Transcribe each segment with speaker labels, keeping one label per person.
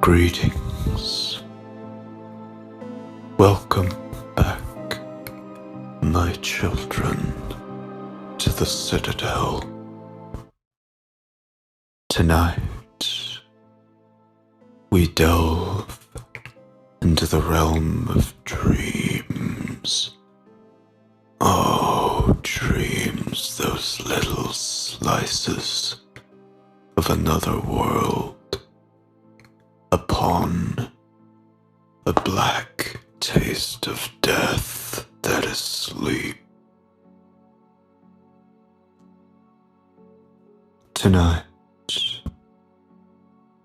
Speaker 1: Greetings. Welcome back, my children, to the Citadel. Tonight, we delve into the realm of dreams. Oh, dreams, those little slices of another world. Upon a black taste of death that is sleep. Tonight,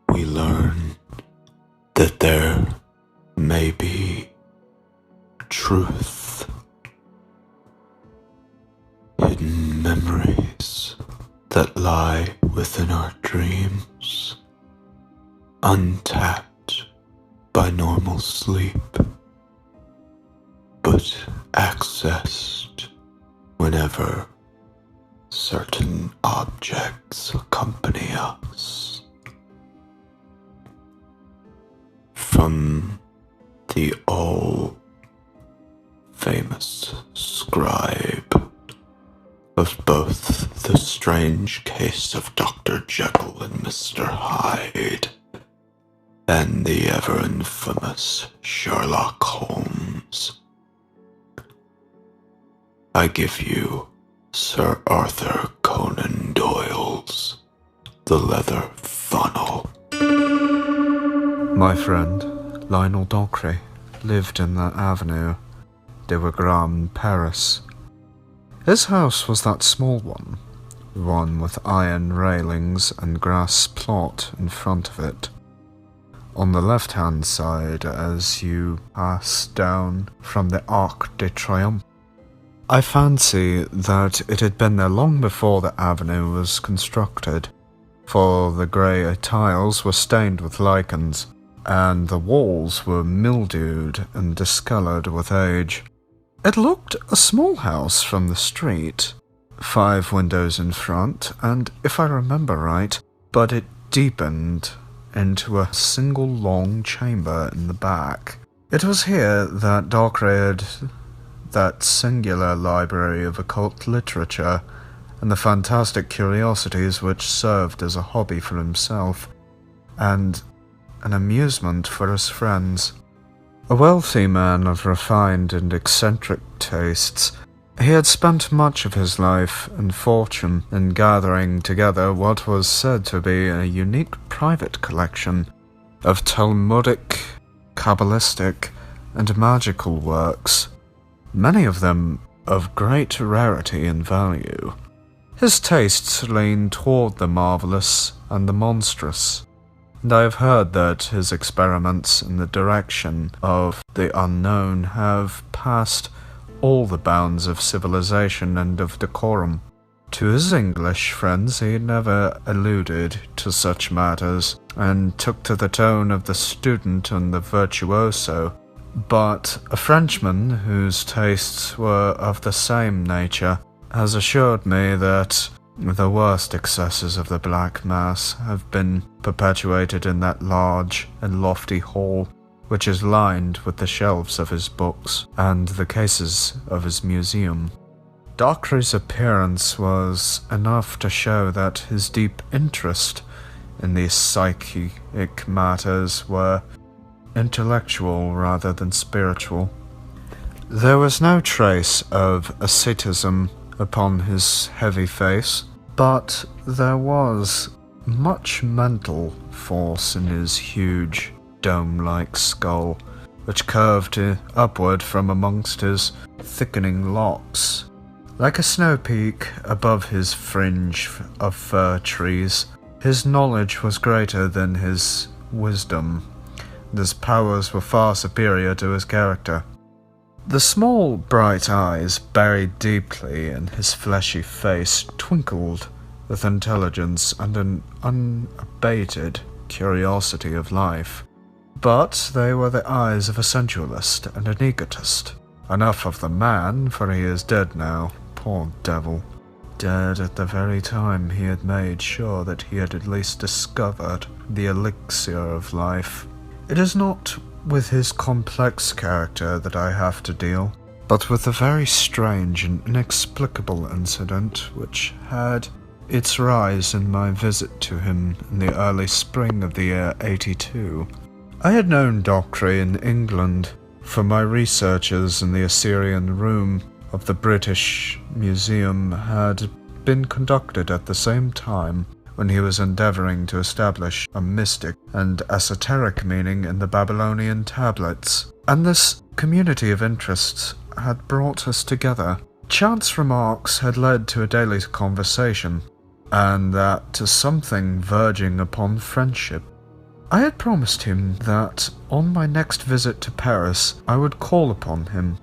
Speaker 1: we learn that there may be truth, hidden memories that lie within our dreams, untapped by normal sleep, but accessed whenever certain objects accompany us. From the all-famous scribe of both the strange case of Dr. Jekyll and Mr. Hyde, and the ever-infamous Sherlock Holmes, I give you Sir Arthur Conan Doyle's The Leather Funnel.
Speaker 2: My friend, Lionel Dockery, lived in that avenue, de Wagram, Paris. His house was that small one with iron railings and grass plot in front of it. On the left-hand side as you pass down from the Arc de Triomphe. I fancy that it had been there long before the avenue was constructed, for the grey tiles were stained with lichens, and the walls were mildewed and discoloured with age. It looked a small house from the street, 5 windows in front, and if I remember right, but it deepened into a single long chamber in the back. It was here that Dockery had that singular library of occult literature and the fantastic curiosities which served as a hobby for himself and an amusement for his friends. A wealthy man of refined and eccentric tastes, he had spent much of his life and fortune in gathering together what was said to be a unique private collection of Talmudic, Kabbalistic, and magical works, many of them of great rarity and value. His tastes leaned toward the marvellous and the monstrous, and I have heard that his experiments in the direction of the unknown have passed all the bounds of civilization and of decorum. To his English friends he never alluded to such matters, and took to the tone of the student and the virtuoso, but a Frenchman whose tastes were of the same nature has assured me that the worst excesses of the Black Mass have been perpetuated in that large and lofty hall, which is lined with the shelves of his books and the cases of his museum. Dockery's appearance was enough to show that his deep interest in these psychic matters were intellectual rather than spiritual. There was no trace of asceticism upon his heavy face, but there was much mental force in his huge, dome-like skull, which curved upward from amongst his thickening locks. Like a snow peak above his fringe of fir trees, his knowledge was greater than his wisdom, and his powers were far superior to his character. The small, bright eyes, buried deeply in his fleshy face, twinkled with intelligence and an unabated curiosity of life. But they were the eyes of a sensualist and an egotist. Enough of the man, for he is dead now, poor devil. dead at the very time he had made sure that he had at least discovered the elixir of life. It is not with his complex character that I have to deal, but with a very strange and inexplicable incident which had its rise in my visit to him in the early spring of the year 82. I had known Dockery in England, for my researches in the Assyrian Room of the British Museum had been conducted at the same time when he was endeavouring to establish a mystic and esoteric meaning in the Babylonian tablets, and this community of interests had brought us together. Chance remarks had led to a daily conversation, and that to something verging upon friendship. I had promised him that on my next visit to Paris I would call upon him.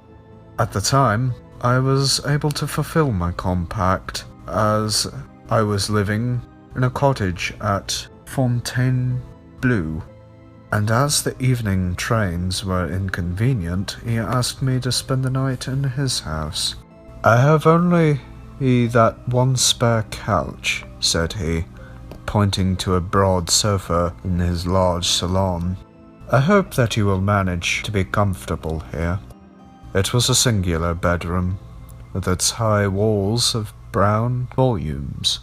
Speaker 2: At the time, I was able to fulfill my compact, as I was living in a cottage at Fontainebleau, and as the evening trains were inconvenient, he asked me to spend the night in his house. "I have only that one spare couch," said he, pointing to a broad sofa in his large salon. "I hope that you will manage to be comfortable here." It was a singular bedroom, with its high walls of brown volumes,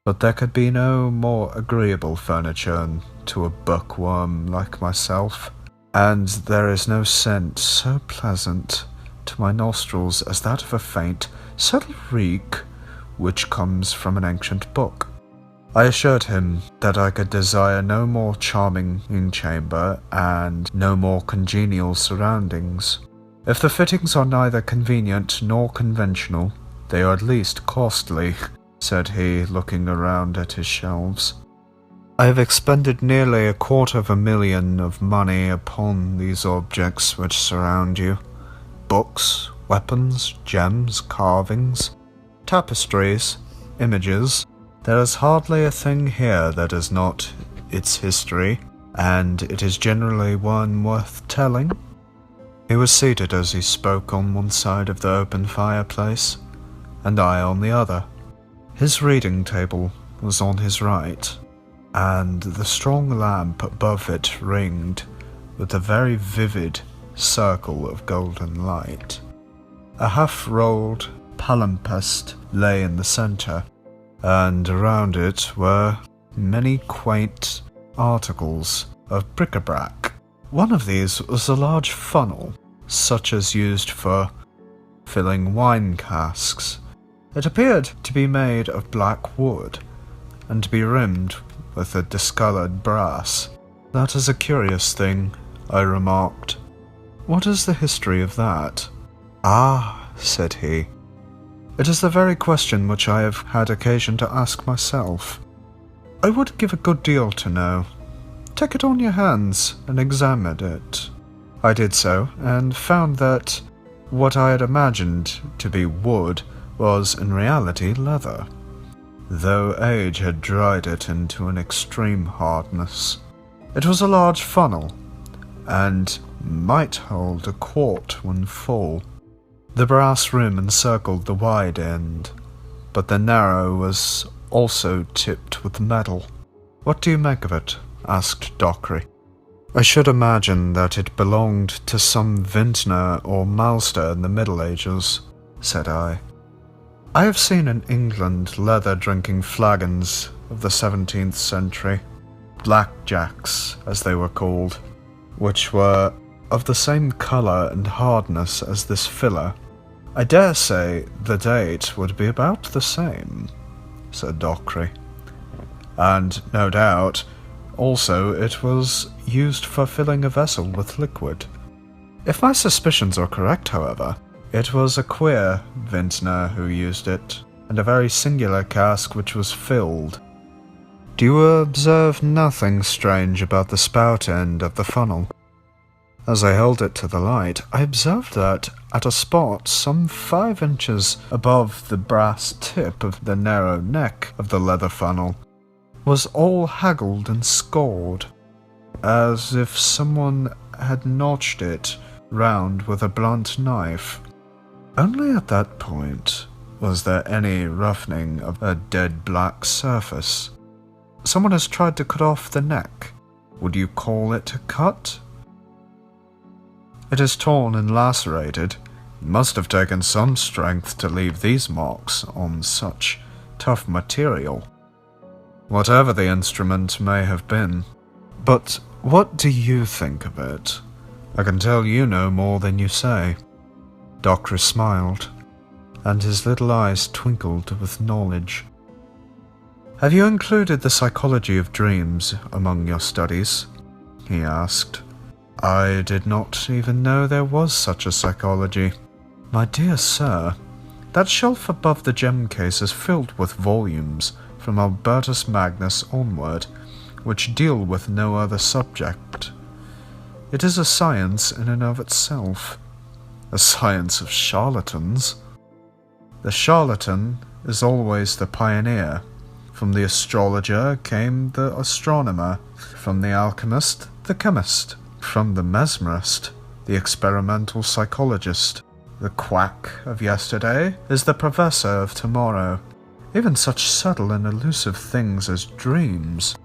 Speaker 2: but there could be no more agreeable furniture to a bookworm like myself, and there is no scent so pleasant to my nostrils as that of a faint, subtle reek which comes from an ancient book. I assured him that I could desire no more charming chamber and no more congenial surroundings. "If the fittings are neither convenient nor conventional, they are at least costly," said he, looking around at his shelves. "I have expended nearly $250,000 of money upon these objects which surround you. Books, weapons, gems, carvings, tapestries, images. There is hardly a thing here that is not its history, and it is generally one worth telling." He was seated as he spoke on one side of the open fireplace, and I on the other. His reading table was on his right, and the strong lamp above it ringed with a very vivid circle of golden light. A half-rolled palimpsest lay in the centre, and around it were many quaint articles of bric-a-brac. One of these was a large funnel, such as used for filling wine casks. It appeared to be made of black wood, and to be rimmed with a discoloured brass. "That is a curious thing," I remarked. "What is the history of that?" "Ah," said he, "it is the very question which I have had occasion to ask myself. I would give a good deal to know. Take it on your hands and examine it." I did so, and found that what I had imagined to be wood was in reality leather, though age had dried it into an extreme hardness. It was a large funnel, and might hold a quart when full. The brass rim encircled the wide end, but the narrow was also tipped with metal. "What do you make of it?" asked Dockery. "I should imagine that it belonged to some vintner or maltster in the Middle Ages," said I. "I have seen in England leather-drinking flagons of the 17th century, blackjacks as they were called, which were of the same colour and hardness as this filler. I dare say the date would be about the same," said Dockery. "And no doubt also it was used for filling a vessel with liquid. If my suspicions are correct, however, it was a queer vintner who used it, and a very singular cask which was filled. Do you observe nothing strange about the spout end of the funnel?" As I held it to the light, I observed that, at a spot some 5 inches above the brass tip of the narrow neck of the leather funnel, was all haggled and scored, as if someone had notched it round with a blunt knife. Only at that point Was there any roughening of a dead black surface? Someone has tried to cut off the neck. Would you call it a cut? It is torn and lacerated. It must have taken some strength to leave these marks on such tough material. Whatever the instrument may have been. But what do you think of it? I can tell you know more than you say. Doctor smiled, and his little eyes twinkled with knowledge. Have you included the psychology of dreams among your studies? He asked. I did not even know there was such a psychology. My dear sir, that shelf above the gem case is filled with volumes from Albertus Magnus onward, which deal with no other subject. It is a science in and of itself. A science of charlatans. The charlatan is always the pioneer. From the astrologer came the astronomer, from the alchemist, the chemist, from the mesmerist, the experimental psychologist. The quack of yesterday is the professor of tomorrow. Even such subtle and elusive things as dreams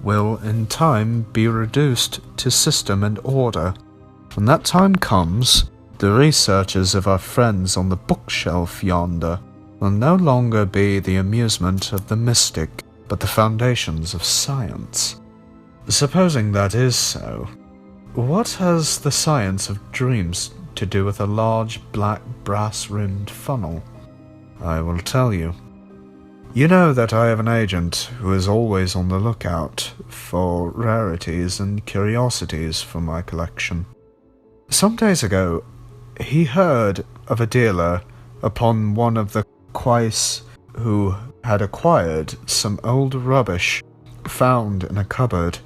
Speaker 2: will in time be reduced to system and order. When that time comes, the researches of our friends on the bookshelf yonder will no longer be the amusement of the mystic, but the foundations of science. Supposing that is so, what has the science of dreams to do with a large black brass-rimmed funnel? I will tell you. You know that I have an agent who is always on the lookout for rarities and curiosities for my collection. Some days ago, he heard of a dealer upon one of the quais who had acquired some old rubbish found in a cupboard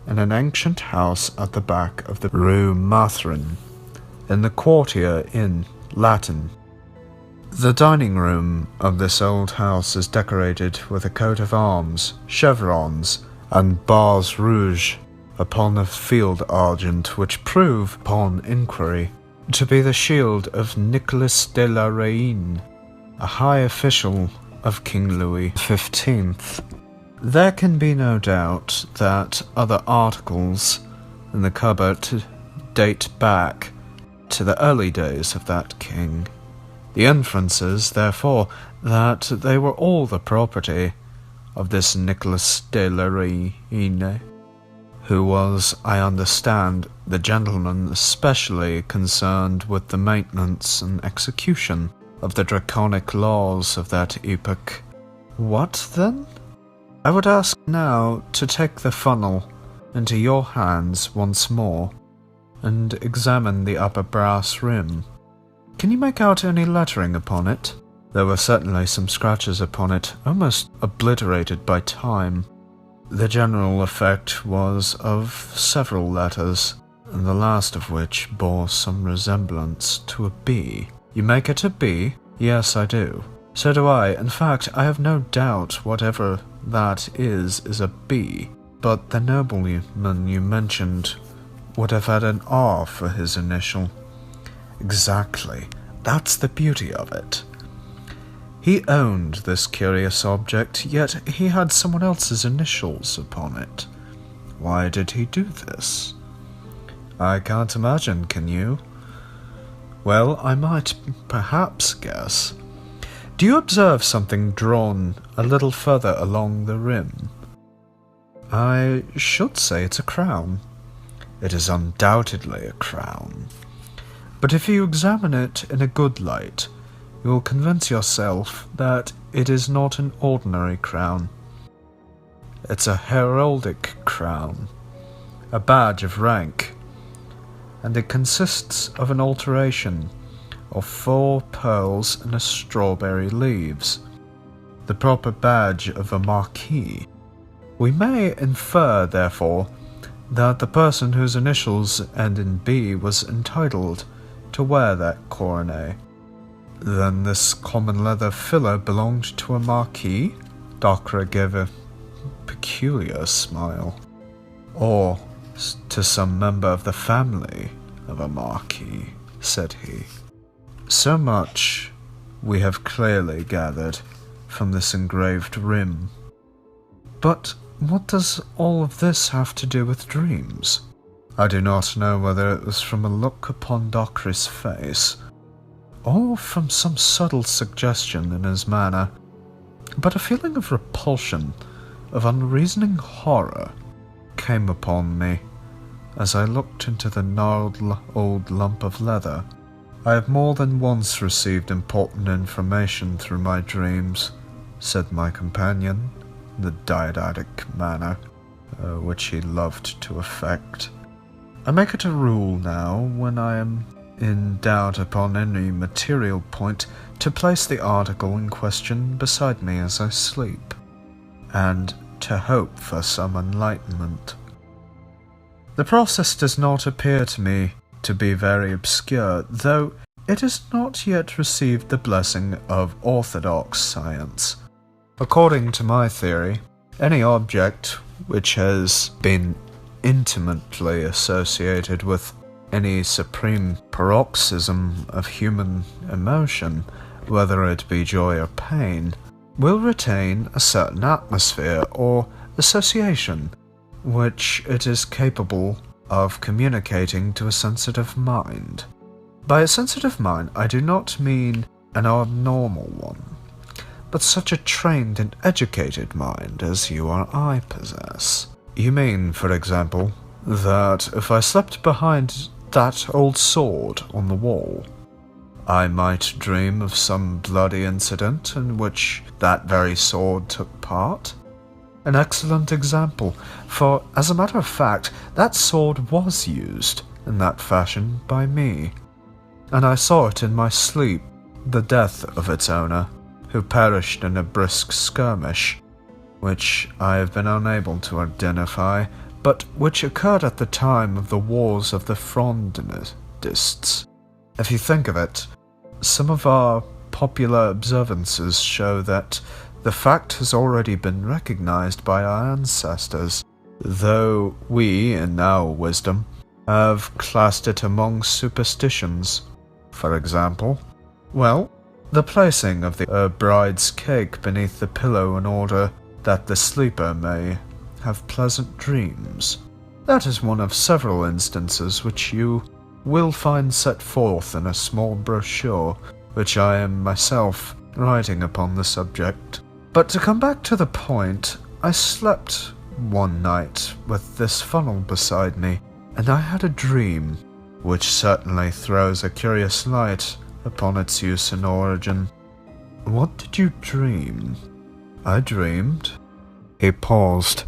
Speaker 2: in an ancient house at the back of the Rue Mathrin, in the Quartier Inn, Latin. The dining room of this old house is decorated with a coat of arms, chevrons, and bars rouge upon a field argent which prove, upon inquiry, to be the shield of Nicolas de la Reine, a high official of King Louis XV. There can be no doubt that other articles in the cupboard date back to the early days of that king. The inference is, therefore, that they were all the property of this Nicolas de la Reine, who was, I understand, the gentleman especially concerned with the maintenance and execution of the draconic laws of that epoch. What, then? I would ask now to take the funnel into your hands once more, and examine the upper brass rim. Can you make out any lettering upon it? There were certainly some scratches upon it, almost obliterated by time. The general effect was of several letters, and the last of which bore some resemblance to a B. You make it a B? Yes, I do. So do I. In fact, I have no doubt whatever that is a B. But the nobleman you mentioned would have had an R for his initial. Exactly. That's the beauty of it. He owned this curious object, yet he had someone else's initials upon it. Why did he do this? I can't imagine, can you? Well, I might perhaps guess. Do you observe something drawn a little further along the rim? I should say it's a crown. It is undoubtedly a crown. But if you examine it in a good light, you will convince yourself that it is not an ordinary crown. It's a heraldic crown, a badge of rank, and it consists of an alteration of 4 pearls and a strawberry leaves, the proper badge of a marquis. We may infer, therefore, that the person whose initials end in B was entitled to wear that coronet. Then this common leather filler belonged to a marquis? Docre gave a peculiar smile. Or to some member of the family of a marquis, said he. So much we have clearly gathered from this engraved rim. But what does all of this have to do with dreams? I do not know whether it was from a look upon Dockery's face, or from some subtle suggestion in his manner, but a feeling of repulsion, of unreasoning horror, came upon me as I looked into the gnarled old lump of leather. I have more than once received important information through my dreams, said my companion, in the didactic manner which he loved to affect. I make it a rule now, when I am in doubt upon any material point, to place the article in question beside me as I sleep, and to hope for some enlightenment. The process does not appear to me to be very obscure, though it has not yet received the blessing of orthodox science. According to my theory, any object which has been intimately associated with any supreme paroxysm of human emotion, whether it be joy or pain, will retain a certain atmosphere or association which it is capable of communicating to a sensitive mind. By a sensitive mind, I do not mean an abnormal one, but such a trained and educated mind as you or I possess. You mean, for example, that if I slept behind that old sword on the wall, I might dream of some bloody incident in which that very sword took part? An excellent example, for, as a matter of fact, that sword was used in that fashion by me, and I saw it in my sleep, the death of its owner, who perished in a brisk skirmish, which I have been unable to identify, but which occurred at the time of the Wars of the Frondists. If you think of it, some of our popular observances show that the fact has already been recognized by our ancestors, though we, in our wisdom, have classed it among superstitions. For example, the placing of the bride's cake beneath the pillow in order that the sleeper may have pleasant dreams. That is one of several instances which you will find set forth in a small brochure which I am myself writing upon the subject. But to come back to the point, I slept one night with this funnel beside me, and I had a dream, which certainly throws a curious light upon its use and origin. What did you dream? I dreamed. He paused,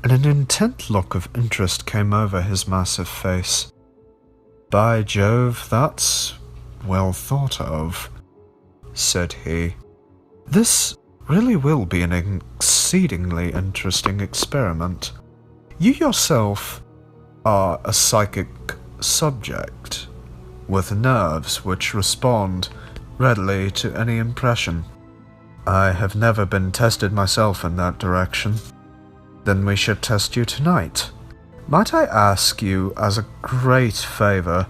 Speaker 2: and an intent look of interest came over his massive face. By Jove, that's well thought of, said he. This really will be an exceedingly interesting experiment. You yourself are a psychic subject, with nerves which respond readily to any impression. I have never been tested myself in that direction. Then we should test you tonight. Might I ask you, as a great favor,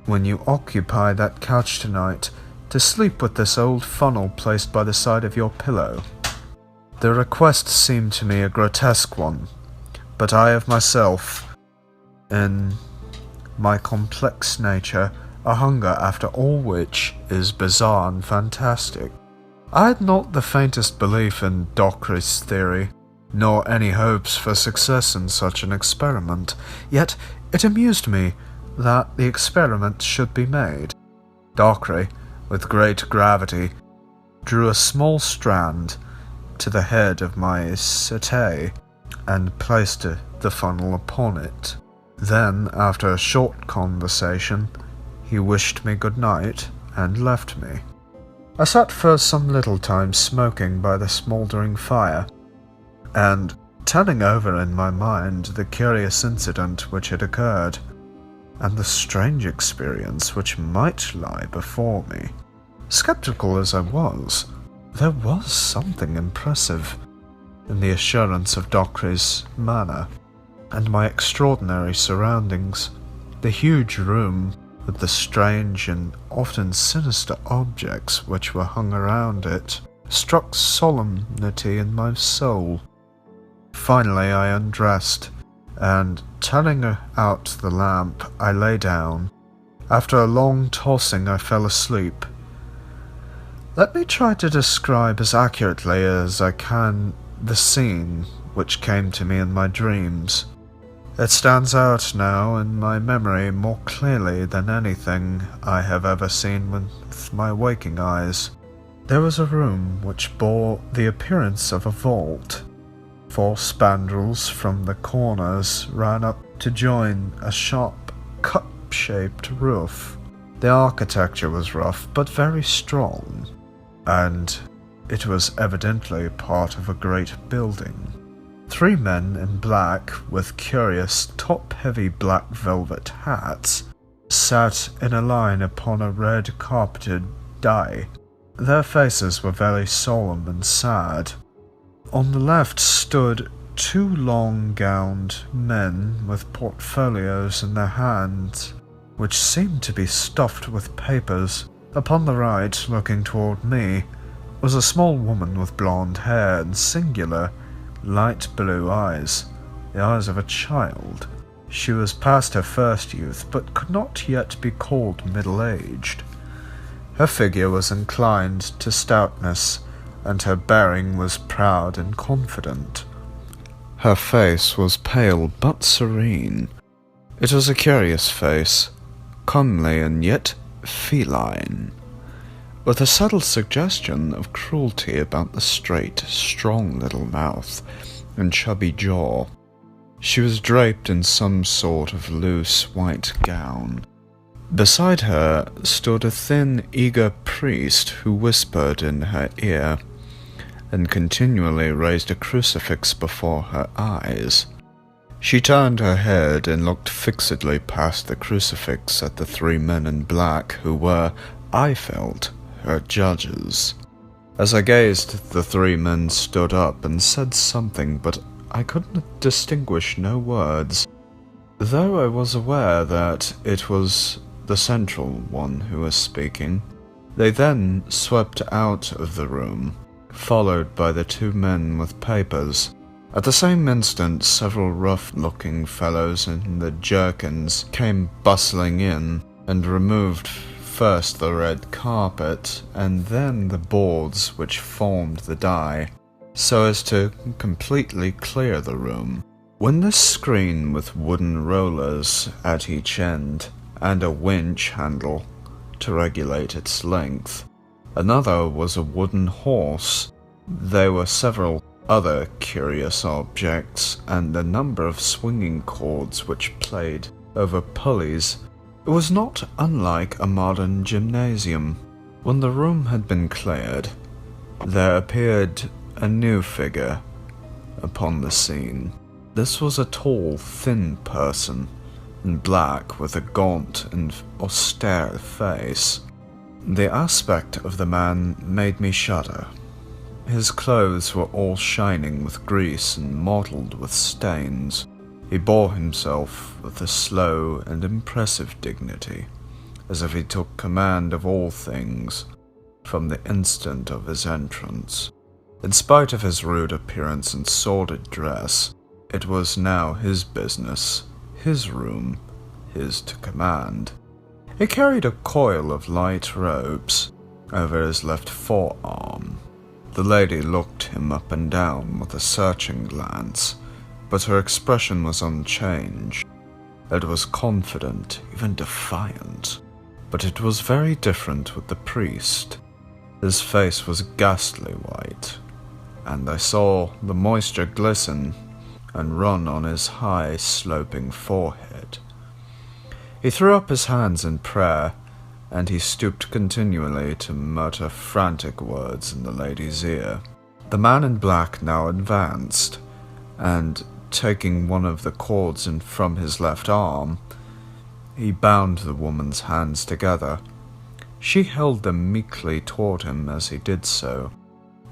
Speaker 2: when you occupy that couch tonight, to sleep with this old funnel placed by the side of your pillow? The request seemed to me a grotesque one, but I have myself, in my complex nature, a hunger after all which is bizarre and fantastic. I had not the faintest belief in Dockery's theory, nor any hopes for success in such an experiment, yet it amused me that the experiment should be made. Dockery, with great gravity, drew a small strand to the head of my settee and placed the funnel upon it. Then, after a short conversation, he wished me good night and left me. I sat for some little time smoking by the smouldering fire, and turning over in my mind the curious incident which had occurred, and the strange experience which might lie before me. Skeptical as I was, there was something impressive in the assurance of Dockery's manner, and my extraordinary surroundings. The huge room with the strange and often sinister objects which were hung around it, struck solemnity in my soul. Finally I undressed, and turning out the lamp, I lay down. After a long tossing, I fell asleep. Let me try to describe as accurately as I can the scene which came to me in my dreams. It stands out now in my memory more clearly than anything I have ever seen with my waking eyes. There was a room which bore the appearance of a vault. 4 spandrels from the corners ran up to join a sharp, cup-shaped roof. The architecture was rough but very strong, and it was evidently part of a great building. 3 men in black, with curious top-heavy black velvet hats, sat in a line upon a red carpeted dais. Their faces were very solemn and sad. On the left stood 2 long-gowned men with portfolios in their hands, which seemed to be stuffed with papers. Upon the right, looking toward me, was a small woman with blonde hair and singular, light blue eyes, the eyes of a child. She was past her first youth, but could not yet be called middle-aged. Her figure was inclined to stoutness, and her bearing was proud and confident. Her face was pale but serene. It was a curious face, comely and yet feline, with a subtle suggestion of cruelty about the straight, strong little mouth and chubby jaw. She was draped in some sort of loose white gown. Beside her stood a thin, eager priest who whispered in her ear, and continually raised a crucifix before her eyes. She turned her head and looked fixedly past the crucifix at the 3 men in black who were, I felt, her judges. As I gazed, the 3 men stood up and said something, but I could distinguish no words, though I was aware that it was the central one who was speaking. They then swept out of the room, followed by the 2 men with papers. At the same instant, several rough-looking fellows in the jerkins came bustling in and removed first the red carpet and then the boards which formed the dais, so as to completely clear the room. When this screen with wooden rollers at each end and a winch handle to regulate its length, another was a wooden horse. There were several other curious objects, and a number of swinging cords which played over pulleys. It was not unlike a modern gymnasium. When the room had been cleared, there appeared a new figure upon the scene. This was a tall, thin person, in black, with a gaunt and austere face. The aspect of the man made me shudder. His clothes were all shining with grease and mottled with stains. He bore himself with a slow and impressive dignity, as if he took command of all things from the instant of his entrance. In spite of his rude appearance and sordid dress, it was now his business, his room, his to command. He carried a coil of light ropes over his left forearm. The lady looked him up and down with a searching glance, but her expression was unchanged. It was confident, even defiant. But it was very different with the priest. His face was ghastly white, and I saw the moisture glisten and run on his high, sloping forehead. He threw up his hands in prayer, and he stooped continually to mutter frantic words in the lady's ear. The man in black now advanced, and, taking one of the cords from his left arm, he bound the woman's hands together. She held them meekly toward him as he did so,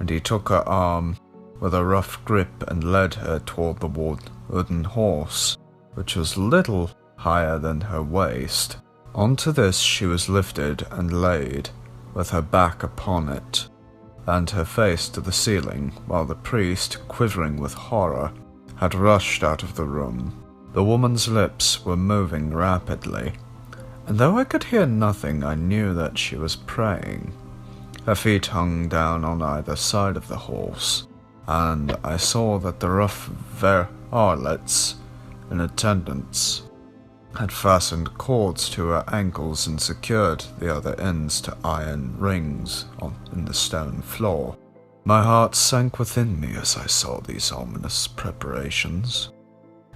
Speaker 2: and he took her arm with a rough grip and led her toward the wooden horse, which was little higher than her waist. Onto this she was lifted and laid, with her back upon it, and her face to the ceiling, while the priest, quivering with horror, had rushed out of the room. The woman's lips were moving rapidly, and though I could hear nothing, I knew that she was praying. Her feet hung down on either side of the horse, and I saw that the rough varlets in attendance had fastened cords to her ankles and secured the other ends to iron rings in the stone floor. My heart sank within me as I saw these ominous preparations,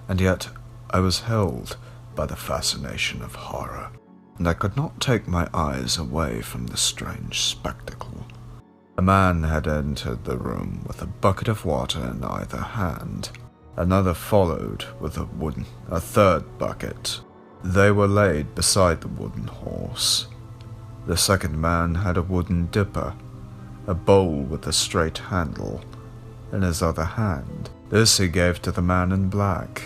Speaker 2: and yet I was held by the fascination of horror, and I could not take my eyes away from the strange spectacle. A man had entered the room with a bucket of water in either hand. Another followed with a third bucket. They were laid beside the wooden horse. The second man had a wooden dipper, a bowl with a straight handle, in his other hand. This he gave to the man in black.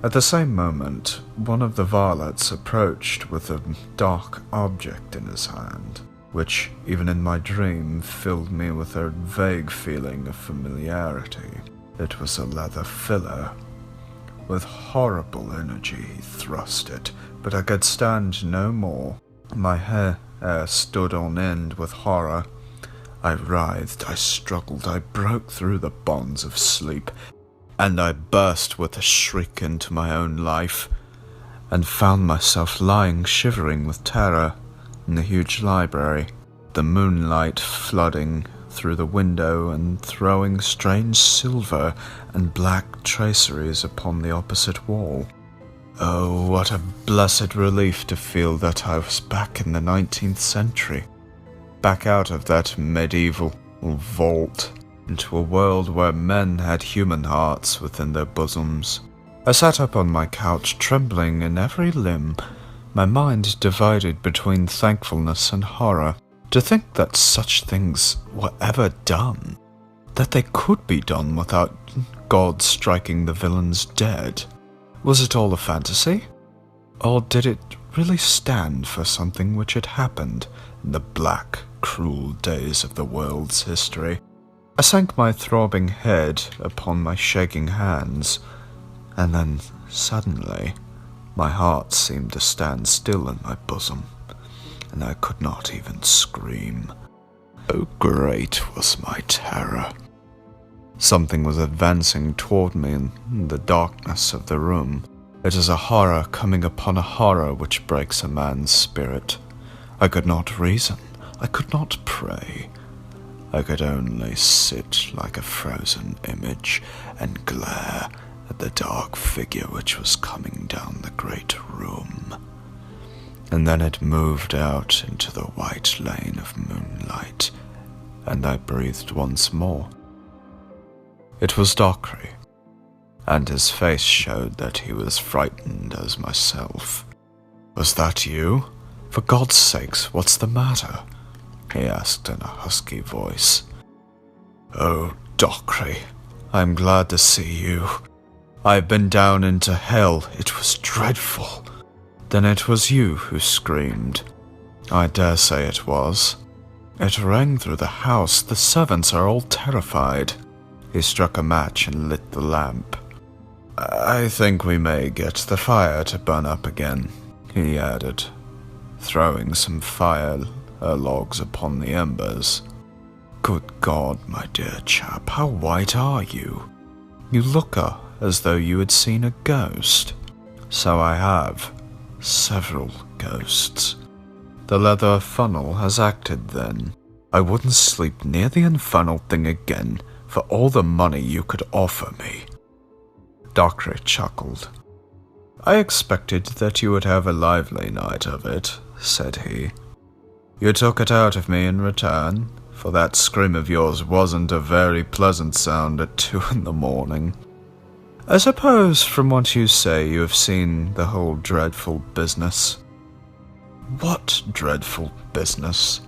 Speaker 2: At the same moment, one of the varlets approached with a dark object in his hand, which, even in my dream, filled me with a vague feeling of familiarity. It was a leather filler. With horrible energy he thrust it, but I could stand no more. My hair stood on end with horror. I writhed, I struggled, I broke through the bonds of sleep, and I burst with a shriek into my own life, and found myself lying shivering with terror in the huge library, the moonlight flooding through the window and throwing strange silver and black traceries upon the opposite wall. Oh, what a blessed relief to feel that I was back in the 19th century, back out of that medieval vault, into a world where men had human hearts within their bosoms. I sat up on my couch, trembling in every limb, my mind divided between thankfulness and horror. To think that such things were ever done, that they could be done without God striking the villains dead. Was it all a fantasy? Or did it really stand for something which had happened in the black, cruel days of the world's history? I sank my throbbing head upon my shaking hands, and then, suddenly, my heart seemed to stand still in my bosom, and I could not even scream. Oh, great was my terror. Something was advancing toward me in the darkness of the room. It is a horror coming upon a horror which breaks a man's spirit. I could not reason. I could not pray. I could only sit like a frozen image and glare at the dark figure which was coming down the great room. And then it moved out into the white lane of moonlight, and I breathed once more. It was Dockery, and his face showed that he was frightened as myself. "Was that you? For God's sakes, what's the matter?" he asked in a husky voice. "Oh, Dockery, I'm glad to see you. I've been down into hell. It was dreadful." "Then it was you who screamed." "I dare say it was. It rang through the house. The servants are all terrified." He struck a match and lit the lamp. "I think we may get the fire to burn up again," he added, throwing some fire logs upon the embers. "Good God, my dear chap, how white are you? You look as though you had seen a ghost." "So I have. Several ghosts. The leather funnel has acted then. I wouldn't sleep near the infernal thing again for all the money you could offer me." Dockery chuckled. "I expected that you would have a lively night of it," said he. "You took it out of me in return, for that scream of yours wasn't a very pleasant sound at 2 a.m. I suppose from what you say you have seen the whole dreadful business." "What dreadful business?"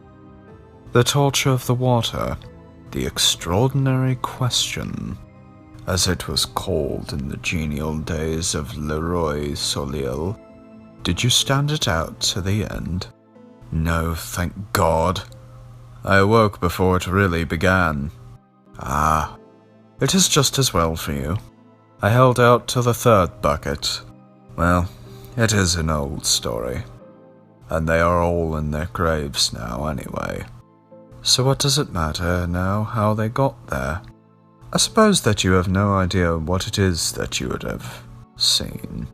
Speaker 2: "The torture of the water, the extraordinary question, as it was called in the genial days of Leroy Soleil. Did you stand it out to the end? No, thank God. I awoke before it really began. Ah, it is just as well for you. I held out to the third bucket. Well, it is an old story. And they are all in their graves now anyway. So what does it matter now how they got there? I suppose that you have no idea what it is that you would have seen.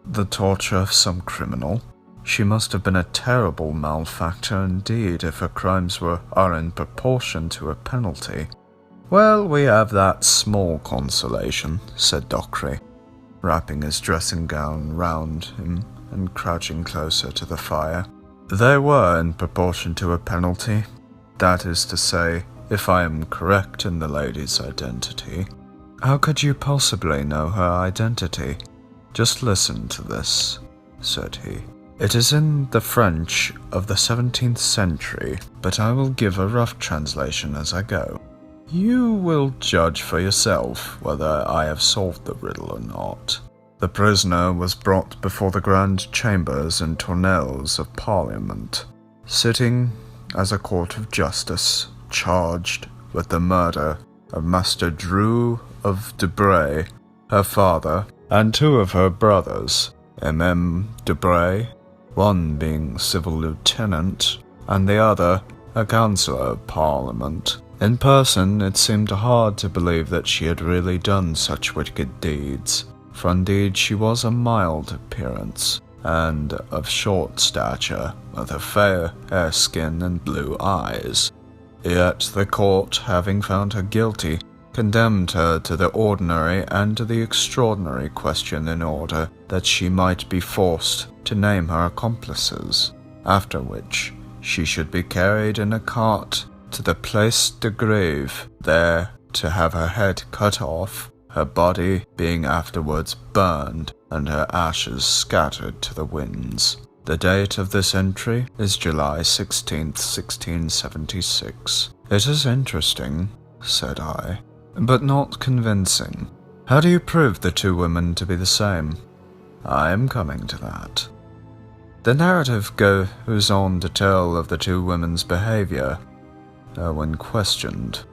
Speaker 2: The torture of some criminal? She must have been a terrible malefactor indeed if her crimes are in proportion to her penalty. Well, we have that small consolation, said Dockery, wrapping his dressing gown round him and crouching closer to the fire. They were in proportion to her penalty. That is to say, if I am correct in the lady's identity. How could you possibly know her identity? Just listen to this, said he. It is in the French of the 17th century, but I will give a rough translation as I go. You will judge for yourself whether I have solved the riddle or not. The prisoner was brought before the Grand Chambers and Tournelles of Parliament, sitting as a court of justice, charged with the murder of Master Drew of Debray, her father, and two of her brothers, M.M. Debray, one being civil lieutenant, and the other a councillor of Parliament. In person, it seemed hard to believe that she had really done such wicked deeds, for indeed she was a mild appearance, and of short stature, with a fair hair skin and blue eyes. Yet the court, having found her guilty, condemned her to the ordinary and to the extraordinary question in order that she might be forced to name her accomplices, after which she should be carried in a cart to the Place de Grève, there to have her head cut off, her body being afterwards burned and her ashes scattered to the winds. The date of this entry is July 16th, 1676. It is interesting, said I, but not convincing. How do you prove the two women to be the same? I am coming to that. The narrative goes on to tell of the two women's behavior when questioned.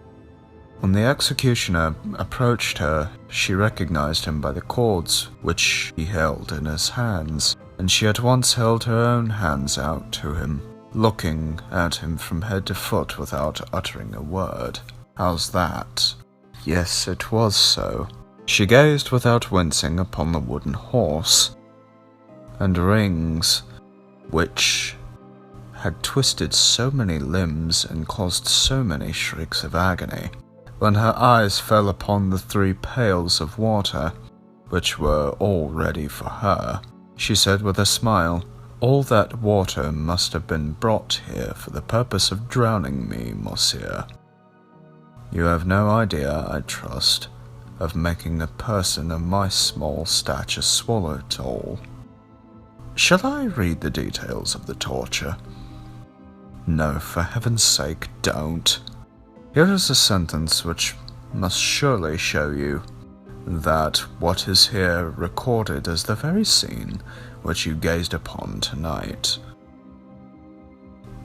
Speaker 2: When the executioner approached her, she recognized him by the cords which he held in his hands, and she at once held her own hands out to him, looking at him from head to foot without uttering a word. How's that? Yes, it was so. She gazed without wincing upon the wooden horse, and rings, which had twisted so many limbs and caused so many shrieks of agony. When her eyes fell upon the 3 pails of water, which were all ready for her, she said with a smile, "All that water must have been brought here for the purpose of drowning me, monsieur. You have no idea, I trust, of making a person of my small stature swallow it all. Shall I read the details of the torture?" "No, for heaven's sake, don't. Here is a sentence which must surely show you that what is here recorded is the very scene which you gazed upon tonight.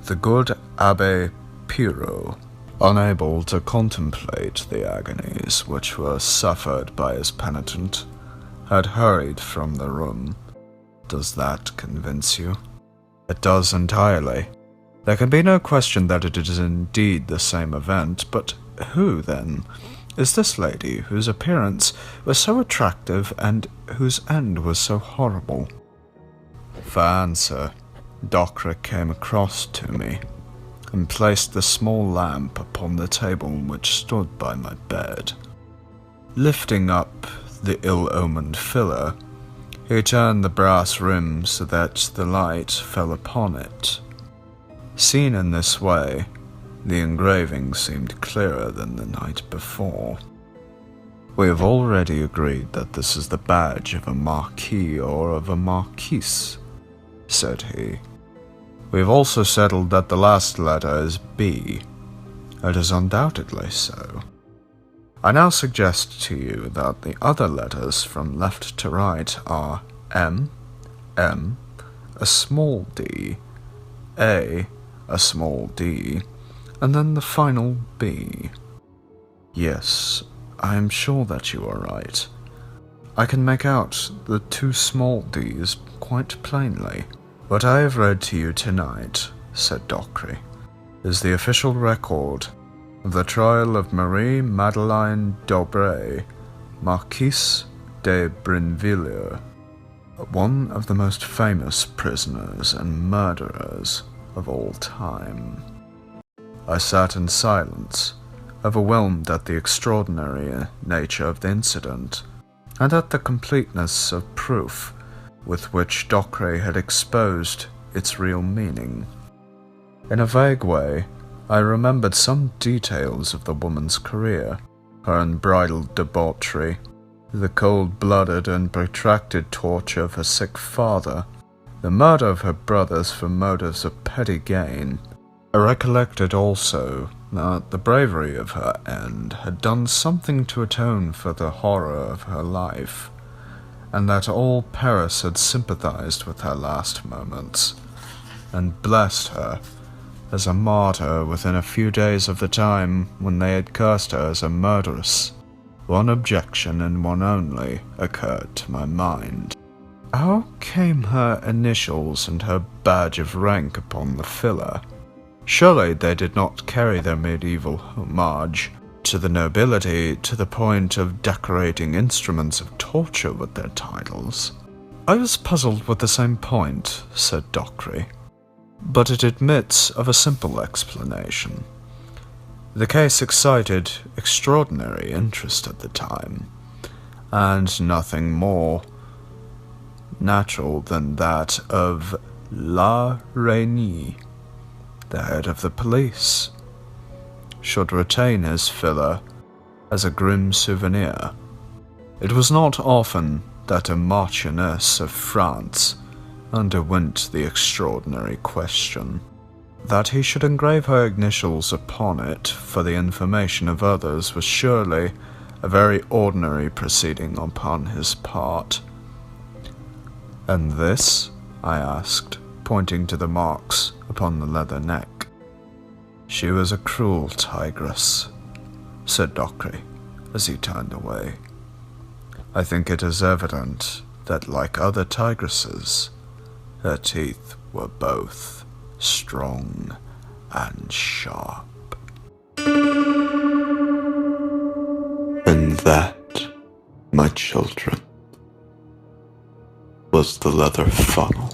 Speaker 2: The good Abbé Pirot, unable to contemplate the agonies which were suffered by his penitent, had hurried from the room. Does that convince you?" "It does entirely. There can be no question that it is indeed the same event, but who, then, is this lady whose appearance was so attractive and whose end was so horrible?" For answer, Docre came across to me and placed the small lamp upon the table which stood by my bed. Lifting up the ill-omened filler, he turned the brass rim so that the light fell upon it. Seen in this way, the engraving seemed clearer than the night before. "We have already agreed that this is the badge of a marquis or of a marquise," said he. "We have also settled that the last letter is B. It is undoubtedly so. I now suggest to you that the other letters from left to right are M, M, a small d, a small d, and then the final b. Yes, I am sure that you are right. I can make out the two small d's quite plainly. What I have read to you tonight, said Dockery, is the official record of the trial of Marie Madeleine d'Aubray, Marquise de Brinvilliers, one of the most famous prisoners and murderers of all time. I sat in silence, overwhelmed at the extraordinary nature of the incident, and at the completeness of proof with which Dockery had exposed its real meaning. In a vague way, I remembered some details of the woman's career, her unbridled debauchery, the cold-blooded and protracted torture of her sick father, the murder of her brothers for motives of petty gain. I recollected also that the bravery of her end had done something to atone for the horror of her life, and that all Paris had sympathized with her last moments, and blessed her as a martyr within a few days of the time when they had cursed her as a murderess. One objection, and one only, occurred to my mind. How came her initials and her badge of rank upon the filler? Surely they did not carry their medieval homage to the nobility to the point of decorating instruments of torture with their titles. I was puzzled with the same point, said Dockery, but it admits of a simple explanation. The case excited extraordinary interest at the time, and nothing more natural than that of La Reynie, the head of the police, should retain his filler as a grim souvenir. It was not often that a Marchioness of France underwent the extraordinary question. That he should engrave her initials upon it for the information of others was surely a very ordinary proceeding upon his part. And this? I asked, pointing to the marks upon the leather neck. She was a cruel tigress, said Dockery, as he turned away. I think it is evident that, like other tigresses, her teeth were both strong and sharp.
Speaker 1: And that, my children, was The Leather Funnel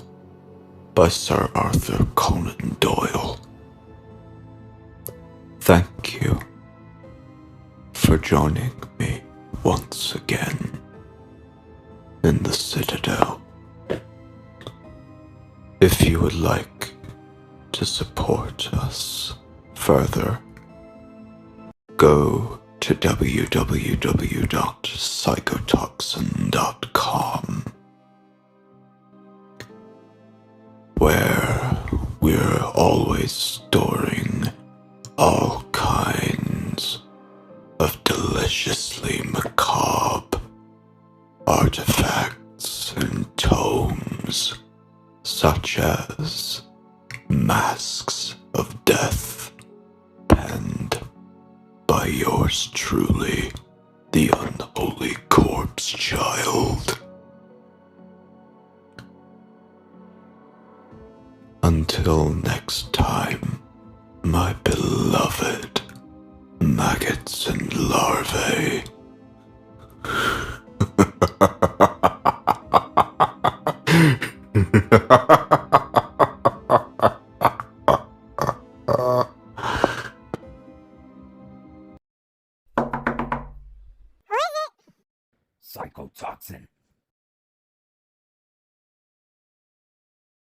Speaker 1: by Sir Arthur Conan Doyle. Thank you for joining me once again in the Citadel. If you would like to support us further, go to www.psychotoxin.com, where we're always storing all kinds of deliciously macabre artifacts and tomes, such as Masks of Death, penned by yours truly, the Unholy Corpse Child. Until next time, my beloved maggots and larvae.
Speaker 3: Psychotoxin.